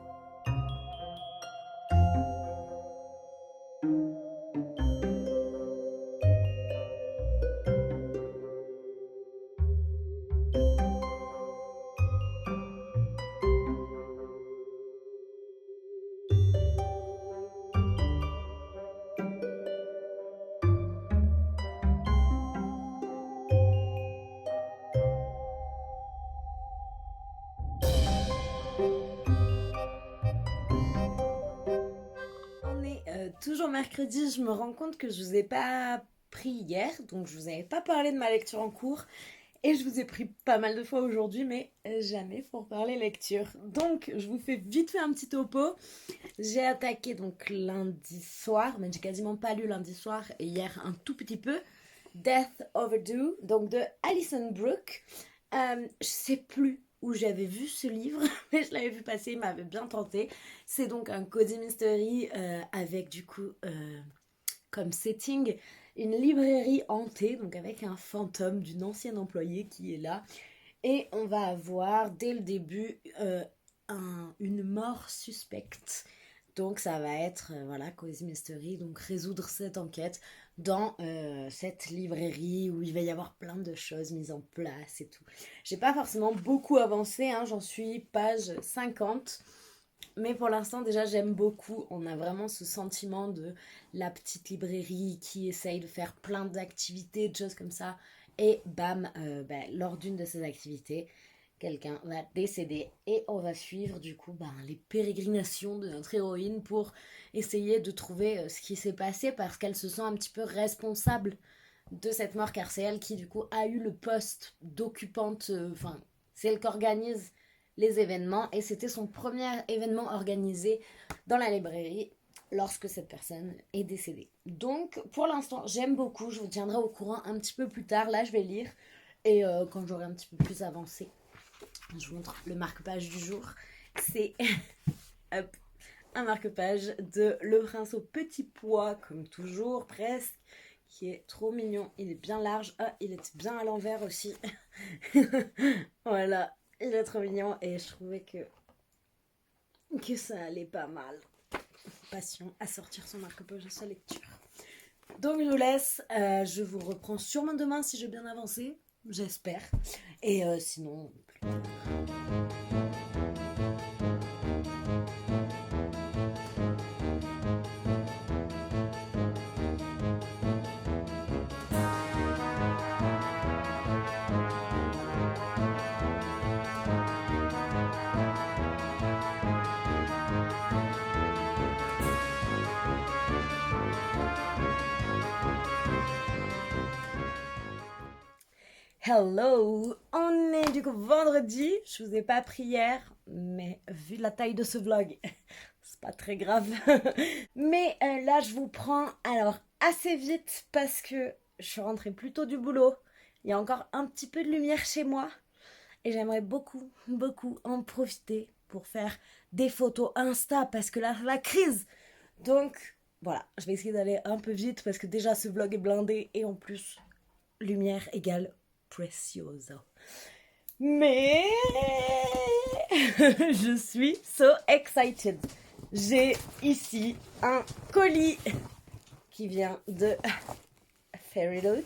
Toujours mercredi, je me rends compte que je vous ai pas pris hier, donc je vous avais pas parlé de ma lecture en cours et je vous ai pris pas mal de fois aujourd'hui, mais jamais pour parler lecture. Donc je vous fais vite fait un petit topo. J'ai attaqué donc lundi soir, mais j'ai quasiment pas lu lundi soir et hier un tout petit peu. Death Overdue, donc de Alison Brooke. Je sais plus où j'avais vu ce livre, mais je l'avais vu passer, il m'avait bien tenté. C'est donc un cozy mystery avec du coup comme setting une librairie hantée, donc avec un fantôme d'une ancienne employée qui est là. Et on va avoir dès le début une mort suspecte. Donc ça va être, voilà, Cozy Mystery, donc résoudre cette enquête dans cette librairie où il va y avoir plein de choses mises en place et tout. J'ai pas forcément beaucoup avancé, hein, j'en suis page 50. Mais pour l'instant, déjà, j'aime beaucoup. On a vraiment ce sentiment de la petite librairie qui essaye de faire plein d'activités, de choses comme ça. Et bam, lors d'une de ces activités, quelqu'un va décéder. Et on va suivre, du coup, les pérégrinations de notre héroïne pour essayer de trouver ce qui s'est passé parce qu'elle se sent un petit peu responsable de cette mort car c'est elle qui, du coup, a eu le poste d'occupante. Enfin, c'est elle qui organise les événements et c'était son premier événement organisé dans la librairie lorsque cette personne est décédée. Donc pour l'instant j'aime beaucoup, je vous tiendrai au courant un petit peu plus tard, là je vais lire et quand j'aurai un petit peu plus avancé, je vous montre le marque-page du jour. C'est hop, un marque-page de Le Prince au petit pois, comme toujours presque, qui est trop mignon, il est bien large, il est bien à l'envers aussi. Voilà, il est trop mignon et je trouvais que ça allait pas mal. Passion à sortir son marque-page de sa lecture. Donc je vous laisse, je vous reprends sûrement demain si j'ai bien avancé, j'espère. Et sinon, plus tard. Hello, on est du coup vendredi, je vous ai pas pris hier, mais vu la taille de ce vlog, c'est pas très grave. Mais là je vous prends alors assez vite parce que je suis rentrée plus tôt du boulot, il y a encore un petit peu de lumière chez moi et j'aimerais beaucoup, beaucoup en profiter pour faire des photos Insta parce que là c'est la crise. Donc voilà, je vais essayer d'aller un peu vite parce que déjà ce vlog est blindé et en plus lumière égale precioso. Mais je suis so excited. J'ai ici un colis qui vient de Fairy Loot.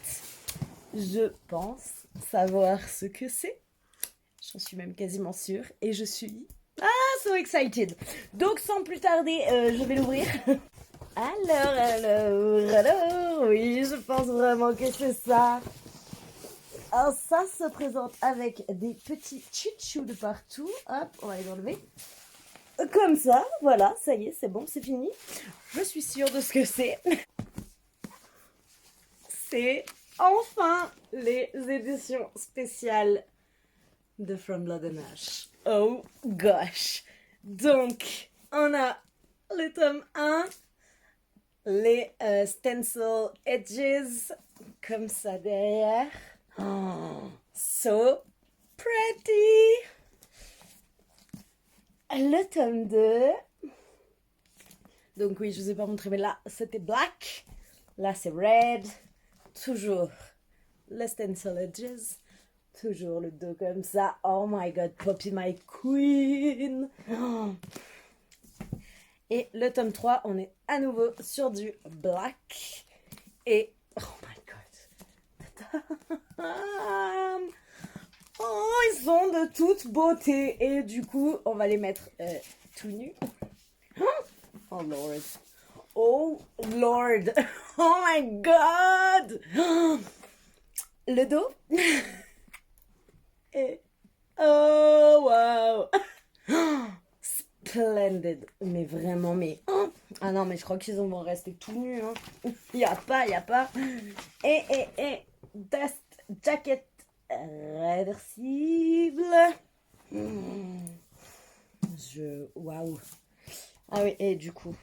Je pense savoir ce que c'est. J'en suis même quasiment sûre. Et je suis so excited. Donc sans plus tarder, je vais l'ouvrir. Alors, oui, je pense vraiment que c'est ça. Alors ça se présente avec des petits tchutchous de partout. Hop, on va les enlever. Comme ça, voilà, ça y est, c'est bon, c'est fini. Je suis sûre de ce que c'est. C'est enfin les éditions spéciales de From Blood and Ash. Oh gosh. Donc, on a le tome 1, les stencil edges, comme ça derrière. Oh, so pretty. Le tome 2. Donc oui, je ne vous ai pas montré, mais là, c'était black. Là, c'est red. Toujours le stencil edges. Toujours le dos comme ça. Oh my god, Poppy my queen. Oh. Et le tome 3, on est à nouveau sur du black. Et oh my god. Oh, ils sont de toute beauté. Et du coup, on va les mettre tout nus. Oh lord. Oh lord. Oh my god. Le dos. Et oh wow. Splendid. Mais vraiment, mais ah non, mais je crois qu'ils vont rester tout nus. Hein. Y a pas. Et dust jacket réversible. Waouh. Ah oui, et du coup,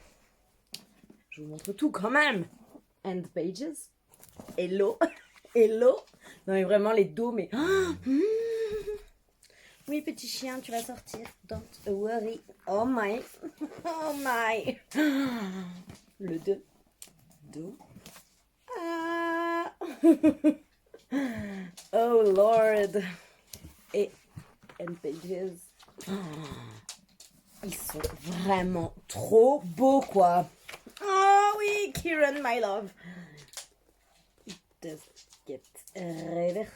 je vous montre tout quand même. End pages. Hello. Hello. Non mais vraiment les dos, mais oui, petit chien, tu vas sortir. Don't worry. Oh my. Oh my. Le dos. Ah. Oh lord. Et end pages. Ils sont vraiment trop beaux, quoi. Oh oui, Kieran, my love. It does get réversible.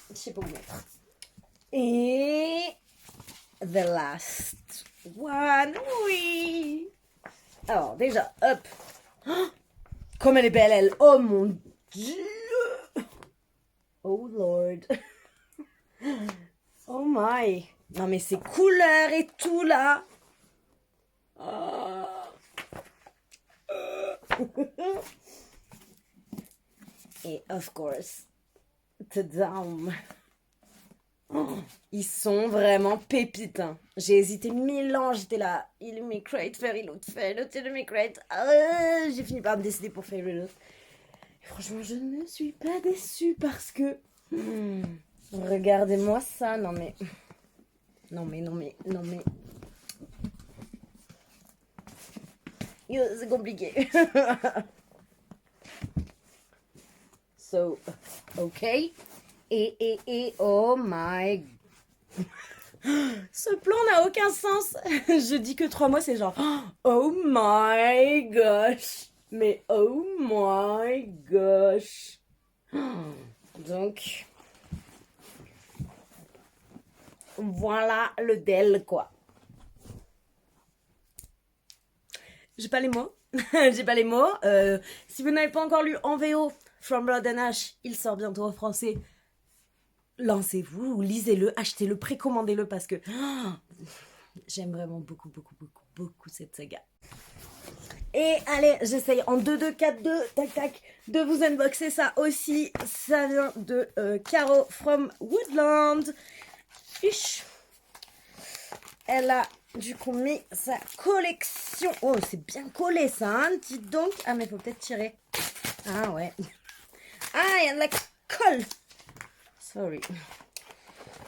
Je sais pas où mettre. Et the last one, oui. Alors déjà, hop. Comme elle est belle, elle. Oh mon dieu. Oh lord. Oh my. Non mais ces couleurs et tout là. Oh. Et of course, tadam. Ils sont vraiment pépites. Hein. J'ai hésité 1000 ans, j'étais là. Illumicrate, Fairy Loot, Fairy Loot, Illumicrate. J'ai fini par me décider pour Fairy Loot. Et franchement, je ne suis pas déçue parce que... regardez-moi ça. Non mais... Non mais... Yo, c'est compliqué. So, ok. Et, oh my... Ce plan n'a aucun sens. Je dis que 3 mois, c'est genre... Oh my gosh. Mais oh my gosh. Donc... Voilà le Dell, quoi. J'ai pas les mots. J'ai pas les mots. Si vous n'avez pas encore lu en VO From Blood and Ash, il sort bientôt en français. Lancez-vous, lisez-le, achetez-le, précommandez-le parce que j'aime vraiment beaucoup cette saga. Et allez, j'essaye en 2-2-4-2, tac tac, de vous unboxer ça aussi. Ça vient de Caro from Woodland. Ish. Elle a du coup mis sa collection. Oh, c'est bien collé ça, hein, dites donc. Ah, mais faut peut-être tirer. Ah ouais. Ah, il y a de la colle. Sorry.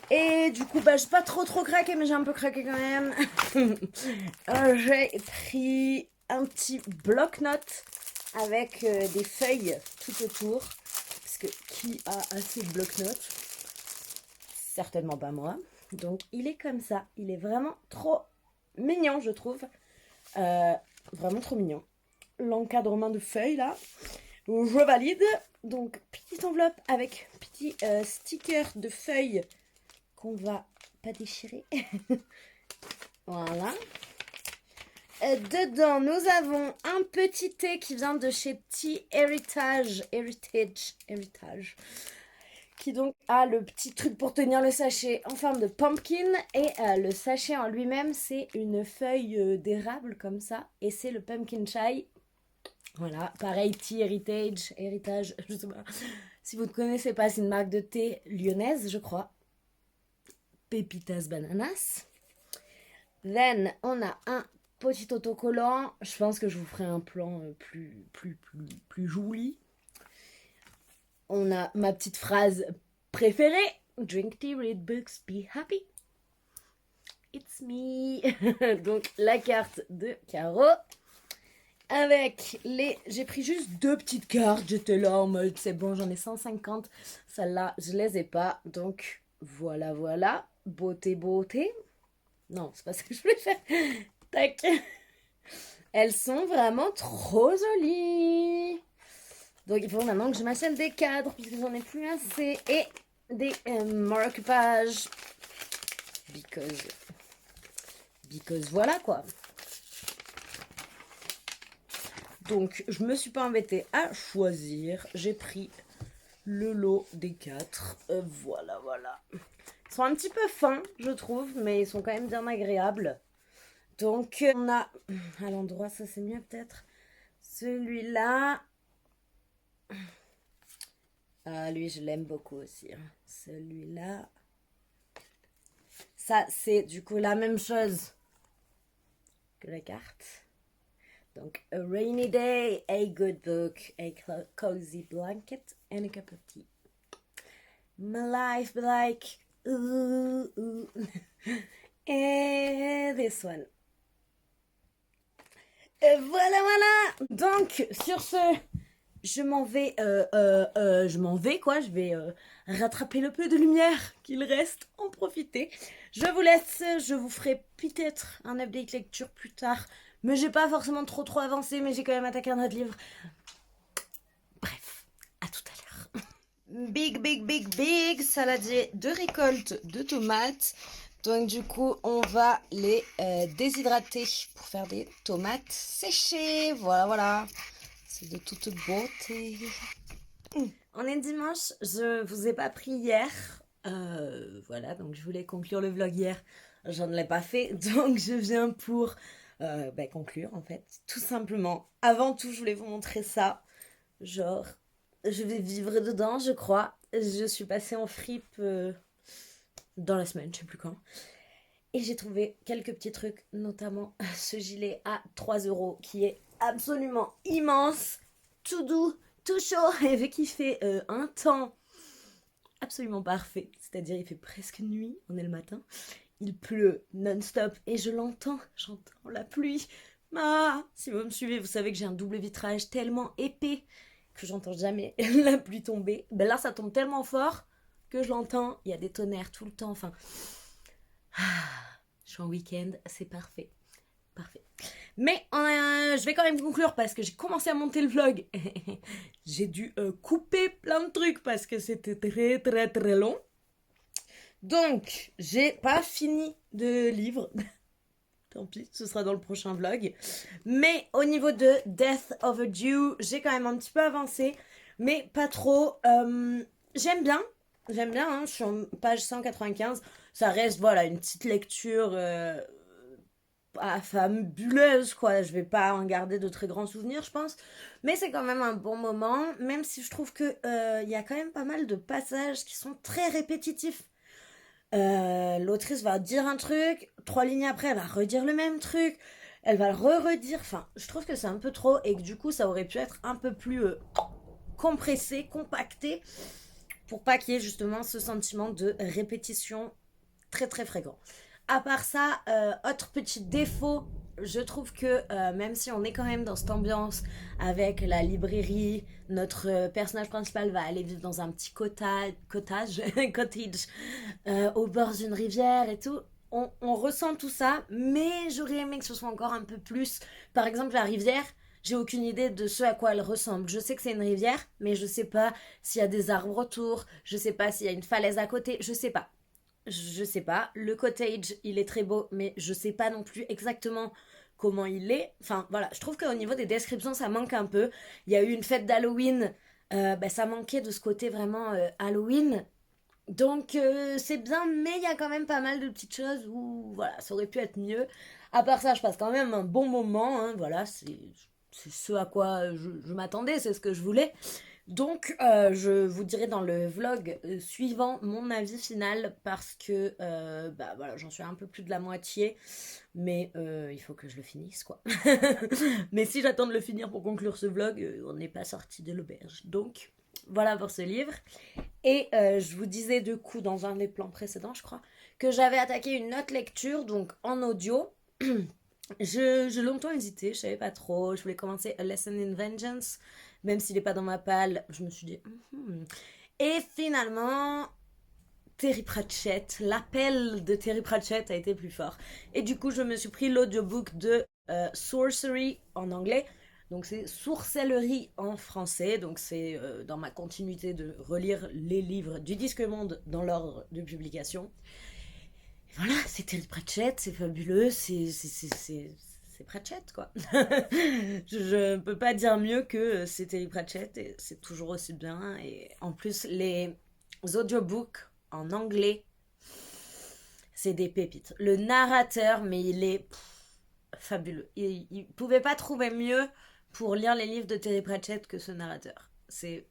Et du coup, bah, j'ai pas trop craqué, mais j'ai un peu craqué quand même. J'ai pris un petit bloc-notes avec des feuilles tout autour. Parce que qui a assez de bloc-notes? Certainement pas moi. Donc, il est comme ça. Il est vraiment trop mignon, je trouve. Vraiment trop mignon. L'encadrement de feuilles, là. Je valide. Donc, petite enveloppe avec petit sticker de feuilles qu'on va pas déchirer. Voilà. Dedans, nous avons un petit thé qui vient de chez Tea Heritage. Qui donc a le petit truc pour tenir le sachet en forme de pumpkin. Et le sachet en lui-même, c'est une feuille d'érable comme ça. Et c'est le pumpkin chai. Voilà, pareil, Tea Heritage, je sais pas. Si vous ne connaissez pas, c'est une marque de thé lyonnaise, je crois. Pépitas Bananas. Then, on a un petit autocollant. Je pense que je vous ferai un plan plus joli. On a ma petite phrase préférée. Drink tea, read books, be happy. It's me. Donc, la carte de Caro. Avec les... J'ai pris juste 2 petites cartes. J'étais là en mode, c'est bon, j'en ai 150. Celles-là, je les ai pas. Donc, voilà. Beauté. Non, c'est pas ça que je voulais faire. Tac. Elles sont vraiment trop jolies. Donc, il faut maintenant que je m'achète des cadres, puisque j'en ai plus assez. Et des marque-pages. Because voilà, quoi. Donc, je me suis pas embêtée à choisir. J'ai pris le lot des 4. Voilà. Ils sont un petit peu fins, je trouve, mais ils sont quand même bien agréables. Donc, on a... À l'endroit, ça c'est mieux peut-être. Celui-là... Ah, lui, je l'aime beaucoup aussi. Hein. Celui-là... Ça, c'est du coup la même chose que la carte. Donc, a rainy day, a good book, a cozy blanket, and a cup of tea. My life be like, ooh. And this one. Et voilà. Donc, sur ce, je m'en vais quoi, je vais rattraper le peu de lumière qu'il reste, en profiter. Je vous laisse, je vous ferai peut-être un update lecture plus tard, mais j'ai pas forcément trop avancé, mais j'ai quand même attaqué un autre livre. Bref, à tout à l'heure. Big saladier de récolte de tomates. Donc du coup, on va les déshydrater pour faire des tomates séchées. Voilà. C'est de toute beauté. On est dimanche, je vous ai pas pris hier. Voilà, donc je voulais conclure le vlog hier. J'en l'ai pas fait, donc je viens pour conclure en fait. Tout simplement. Avant tout, je voulais vous montrer ça. Genre, je vais vivre dedans, je crois. Je suis passée en fripe dans la semaine, je sais plus quand. Et j'ai trouvé quelques petits trucs, notamment ce gilet à 3 € qui est absolument immense, tout doux, tout chaud. Et vu qu'il fait un temps absolument parfait, c'est-à-dire il fait presque nuit, on est le matin, il pleut non-stop et je l'entends, j'entends la pluie. Si vous me suivez, vous savez que j'ai un double vitrage tellement épais que j'entends jamais la pluie tomber. Ben là, ça tombe tellement fort que je l'entends. Il y a des tonnerres tout le temps. Enfin, je suis en week-end, c'est parfait. Mais je vais quand même conclure parce que j'ai commencé à monter le vlog. J'ai dû couper plein de trucs parce que c'était très long. Donc, j'ai pas fini de livre. Tant pis, ce sera dans le prochain vlog. Mais au niveau de Death Overdue, j'ai quand même un petit peu avancé, mais pas trop. J'aime bien, hein, je suis en page 195. Ça reste, voilà, une petite lecture pas fabuleuse, quoi. Je vais pas en garder de très grands souvenirs, je pense. Mais c'est quand même un bon moment, même si je trouve que y a quand même pas mal de passages qui sont très répétitifs. L'autrice va dire un truc, 3 lignes après, elle va redire le même truc, elle va le redire. Enfin, je trouve que c'est un peu trop et que du coup, ça aurait pu être un peu plus compressé, compacté, pour pas qu'il y ait justement ce sentiment de répétition très fréquent. À part ça, autre petit défaut, je trouve que même si on est quand même dans cette ambiance avec la librairie, notre personnage principal va aller vivre dans un petit cottage au bord d'une rivière et tout. On ressent tout ça, mais j'aurais aimé que ce soit encore un peu plus. Par exemple, la rivière, j'ai aucune idée de ce à quoi elle ressemble. Je sais que c'est une rivière, mais je sais pas s'il y a des arbres autour, je sais pas s'il y a une falaise à côté, je sais pas. Le cottage, il est très beau, mais je sais pas non plus exactement comment il est. Enfin, voilà, je trouve qu'au niveau des descriptions, ça manque un peu. Il y a eu une fête d'Halloween, ça manquait de ce côté vraiment Halloween. Donc, c'est bien, mais il y a quand même pas mal de petites choses où, voilà, ça aurait pu être mieux. À part ça, je passe quand même un bon moment, hein, voilà, c'est ce à quoi je m'attendais, c'est ce que je voulais. Donc, je vous dirai dans le vlog suivant mon avis final parce que voilà, j'en suis un peu plus de la moitié, mais il faut que je le finisse quoi. Mais si j'attends de le finir pour conclure ce vlog, on n'est pas sorti de l'auberge. Donc, voilà pour ce livre. Et je vous disais du coup dans un des plans précédents, je crois, que j'avais attaqué une autre lecture, donc en audio. J'ai longtemps hésité, je savais pas trop. Je voulais commencer A Lesson in Vengeance, même s'il n'est pas dans ma palle. Je me suis dit. Et finalement, Terry Pratchett, l'appel de Terry Pratchett a été plus fort. Et du coup, je me suis pris l'audiobook de Sorcery en anglais. Donc c'est Sourcellerie en français. Donc c'est dans ma continuité de relire les livres du Disque Monde dans l'ordre de publication. Et voilà, c'est Terry Pratchett, c'est fabuleux, c'est Pratchett quoi. Je peux pas dire mieux que c'est Terry Pratchett et c'est toujours aussi bien. Et en plus, les audiobooks en anglais, c'est des pépites. Le narrateur, mais il est fabuleux. Il pouvait pas trouver mieux pour lire les livres de Terry Pratchett que ce narrateur. C'est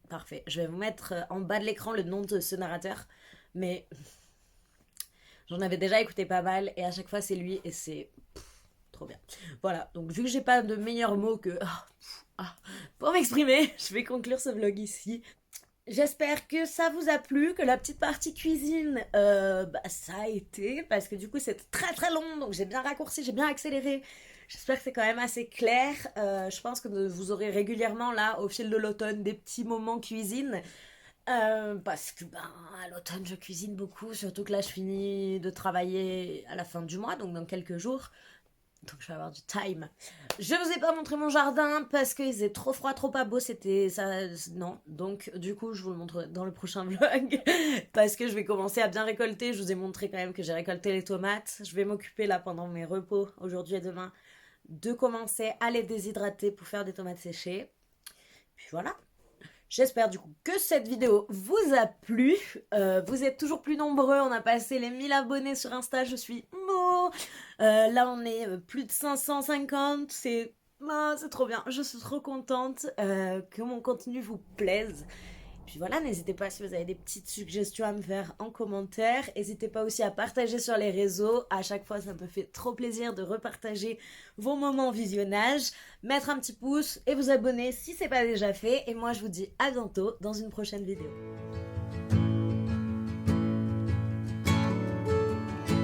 parfait. Je vais vous mettre en bas de l'écran le nom de ce narrateur, mais j'en avais déjà écouté pas mal et à chaque fois c'est lui et c'est trop bien. Voilà, donc vu que j'ai pas de meilleurs mots que pour m'exprimer, je vais conclure ce vlog ici. J'espère que ça vous a plu, que la petite partie cuisine, ça a été, parce que du coup c'était très long, donc j'ai bien raccourci, j'ai bien accéléré. J'espère que c'est quand même assez clair. Je pense que vous aurez régulièrement là, au fil de l'automne, des petits moments cuisine. Parce que à l'automne je cuisine beaucoup, surtout que là je finis de travailler à la fin du mois, donc dans quelques jours. Donc je vais avoir du time. Je vous ai pas montré mon jardin parce qu'il faisait trop froid, trop pas beau, c'était ça. Non. Donc du coup je vous le montre dans le prochain vlog. Parce que je vais commencer à bien récolter. Je vous ai montré quand même que j'ai récolté les tomates. Je vais m'occuper là pendant mes repos, aujourd'hui et demain, de commencer à les déshydrater pour faire des tomates séchées. Puis voilà. J'espère du coup que cette vidéo vous a plu. Vous êtes toujours plus nombreux. On a passé les 1000 abonnés sur Insta. Je suis mort. Là, on est plus de 550. C'est trop bien. Je suis trop contente que mon contenu vous plaise. Puis voilà, n'hésitez pas si vous avez des petites suggestions à me faire en commentaire. N'hésitez pas aussi à partager sur les réseaux. À chaque fois, ça me fait trop plaisir de repartager vos moments visionnage. Mettre un petit pouce et vous abonner si ce n'est pas déjà fait. Et moi, je vous dis à bientôt dans une prochaine vidéo.